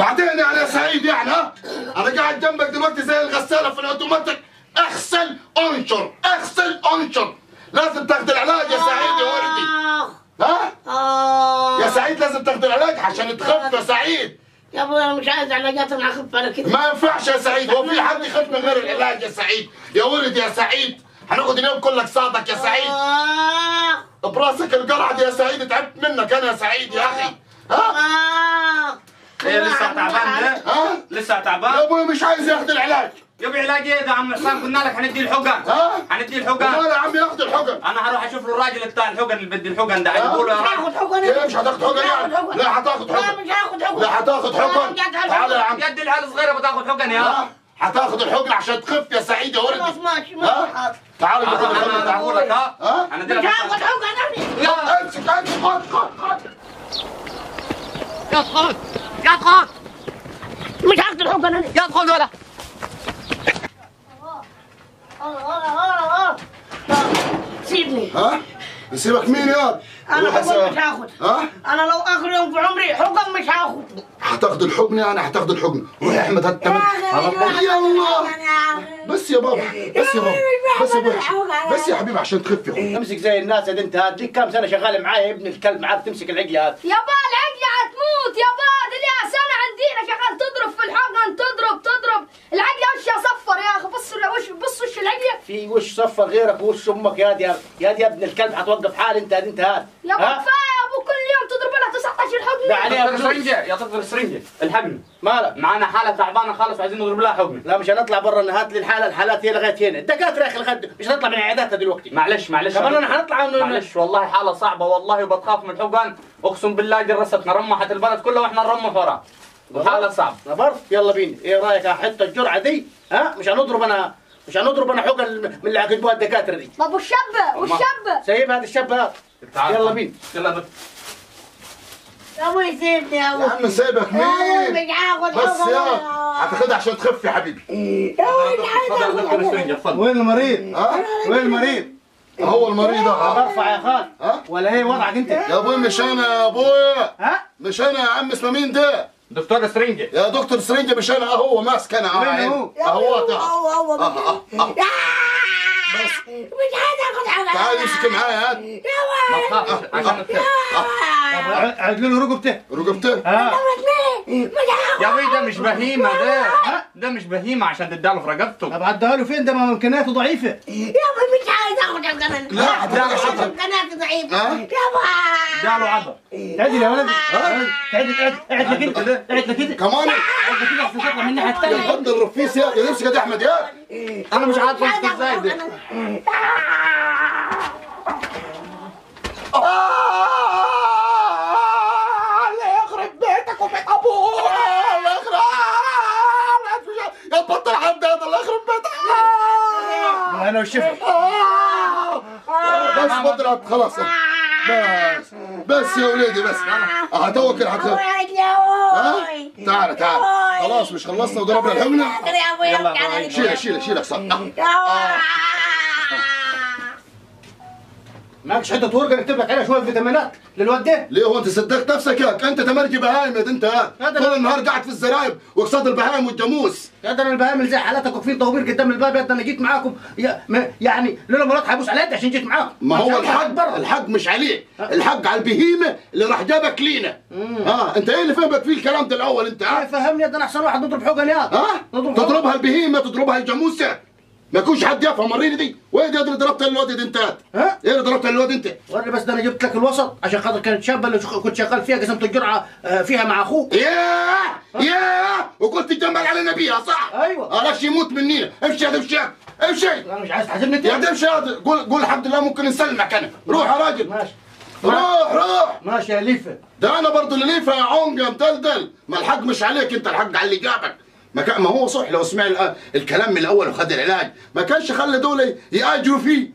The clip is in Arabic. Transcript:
بعدين يعني يا سعيد يعني ها انا قاعد جنبك دلوقتي زي الغساله في الاوتوماتيك، اغسل انشر اغسل انشر. لازم تاخد العلاج يا سعيد يا ولدي. ها؟ يا سعيد لازم تاخد العلاج عشان تخف يا سعيد. يا ابوي انا مش عايز علاجات، انا اخف على كده. ما ينفعش يا سعيد، هو في حد يخف من غير العلاج يا سعيد؟ يا ولد يا سعيد هناخد اليوم كلك صادك يا سعيد. براسك القرعه دي يا سعيد، تعبت منك انا يا سعيد يا اخي. ها؟ ايه لسه تعبان ده؟ ها؟ لسه تعبان؟ يا ابوي مش عايز ياخد العلاج. يبي علاج ايه ده يا عم حسام؟ قلنا لك هندي الحقن. ها؟ هندي الحقن. لا يا عم ياخد الحقن. انا هروح اشوف له الراجل بتاع الحقن اللي بدي الحقن ده، هيقول له يا راجل. هاخد حقن. ليه مش هتاخد حقن يعني؟ لا هتاخد حقن. لا مش هاخد حقن. لا هتاخد حقن. تعال يا عم. يد العيال الصغيره بتاخد حقن يا. هتاخد الحقن عشان تخف يا سعيد يا ولدي. خلاص ماشي ماشي حاضر. تعال انا هقول لك ها. انا مش هاخد حقن انا. يلا امسك امسك خد. يدخل يدخل مش هاخد الحقن انا. يدخل ولا سيبني. ها؟ نسيبك مين يا؟ انا حقن مش هاخد. ها؟ انا لو اخر يوم في عمري حقن مش هاخد. هتاخد الحقن يعني هتاخد الحقن. روح يا احمد هات يلا. بس يا بابا بس يا بابا بس يا بابا بس يا حبيبي عشان تخف يا اخوي. امسك زي الناس اللي انت هاد ليك كم سنه شغال معايا يا ابن الكلب، معاك تمسك العقله هاد. يابا العقلة هتموت يابا، دي ليها سنة عندنا شغال تضرب في الحقن، تضرب العقلة وشها صفر يا اخي. بص وش العقلة. في وش صفر غيرك ووش امك يا ابن الكلب، هتوقف حال انت هاد يابا كفاية يا ابو، كل يوم تضرب لها 19 ده حقنة. عليها دكتور سرنجة يا دكتور سرنجة الحقن. مالك؟ معانا حالة تعبانة خالص وعايزين نضرب لها حقن. لا مش هنطلع برا، هات لي الحالات هي لغايه هنا، الدكاتره يا اخي لغايه مش هنطلع من عياداتها دلوقتي. معلش كمان انا هنطلع معلش والله حالة صعبة والله، وبتخاف من الحقن. اقسم بالله جرستنا رمحت البلد كلها واحنا نرمح وراها. حالة صعبة. نبرت يلا بينا، ايه رايك احط الجرعه دي؟ ها مش هنضرب انا حقن من اللي عقدوها الدكاتره دي. طب والشاب سيب هذا الشاب هذا. يلا بينا. يلا يا ابوي سيبني يا ابوي. يا عم سايبك مين؟ مش هاخد بس حقن. يا هتاخدها عشان تخف يا حبيبي. تفضل دكتور سرنجة تفضل. وين المريض؟ ها؟ وين المريض؟ هو المريض ها؟ ارفع يا خال. ها؟ ولا ايه وضعك انت؟ يا ابوي مش انا يا ابويا. ها؟ مش انا يا عم، اسمه مين ده؟ دكتور سرنجة. يا دكتور سرنجة مش انا، اهو ماسك انا وين هو؟ اهو بس مش عايز اخد حقن. تعال امسك معايا هات. ما تخافش عشان تخف. عدلوا له رقبته. رقبته؟ ها؟ يا ابوي ده مش بهيمة ده مش بهيمة عشان تداله في رقبته. طب عدها له فين؟ ده ما امكانياته ضعيفه. يا ابوي مش عايز اخد حقن. لا اداله حقن. امكانياتي ضعيفه. ها؟ يا ابوي اداله عضل. تعدل يا ولدي. تعدل كده. تعدل كده. كمان تعدل كده عشان تطلع من الناحيه يا الثانيه. فضل الرفيس يا امسك يا احمد يا. انا مش عارف امسك ازاي ده. الله يخرب بيتك وبيت ابوك. الله يخرب يا تبطل عبد هذا، الله يخرب بيتك. انا والشفا. بس بضرب خلاص. بس يا وليدي بس. هتوكل هتوكل. ها؟ تعال خلاص مش خلصنا وضربنا الحقنه. يلا شيلك صح. معكش حته ورقه نكتب لك عليها شويه فيتامينات للواد ده؟ ليه هو انت صدقت نفسك ياك؟ انت تمرجي بهايم انت طول النهار قاعد في الزرايب وقصاد البهايم والجاموس. يا ده انا البهايم زي حالاتك واقفين طوابير قدام الباب، يا ده انا جيت معاكم يعني لولا مرات هيبوس على يدي عشان جيت معاكم. ما هو الحق مش عليه، الحق على البهيمه اللي راح جابك لينا. انت ايه اللي فهمك فيه الكلام ده الاول انت؟ فهمني، ده انا احسن واحد نضرب حقن يا. تضربها البهيمه تضربها الجاموسه. ما يكونش حد يفهم. وريني دي، وين دي اللي ضربتها للواد انت؟ ها؟ ايه اللي ضربتها للواد انت؟ ورني بس، ده انا جبت لك الوسط عشان خاطر كانت شابه اللي كنت شغال فيها، قسمت الجرعه فيها مع اخوك. ياه وقلت تجمل علينا بيها صح؟ ايوه. علاش يموت منينا. امشي امشي. انا مش عايز تحاسبني انت. يا تمشي قول الحمد لله ممكن نسلمك انا. روح يا راجل. ماشي. روح. ماشي يا ليفه. ده انا برضه اللي ليفه يا عنقه مدلدل. ما الحق مش عليك انت، الحق على اللي جابك. ما هو صح لو سمع الكلام من الاول وخد العلاج ما كانش خلى دول يأجروا فيه.